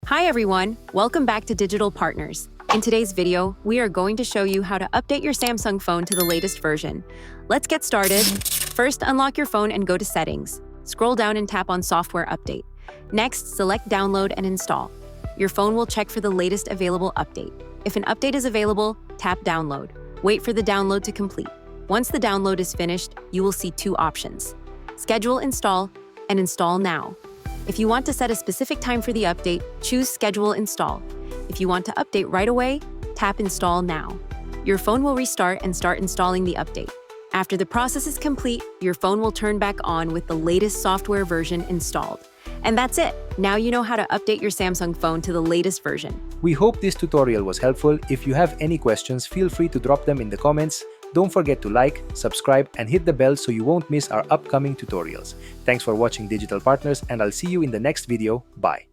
Hi everyone, welcome back to Digital Partners. In today's video, we are going to show you how to update your Samsung phone to the latest version. Let's get started. First, unlock your phone and go to Settings. Scroll down and tap on Software Update. Next, select Download and Install. Your phone will check for the latest available update. If an update is available, tap Download. Wait for the download to complete. Once the download is finished, you will see two options: Schedule Install and Install Now. If you want to set a specific time for the update, choose Schedule Install. If you want to update right away, tap Install Now. Your phone will restart and start installing the update. After the process is complete, your phone will turn back on with the latest software version installed. And that's it. Now you know how to update your Samsung phone to the latest version. We hope this tutorial was helpful. If you have any questions, feel free to drop them in the comments. Don't forget to like, subscribe, and hit the bell so you won't miss our upcoming tutorials. Thanks for watching Digital Partners, and I'll see you in the next video. Bye.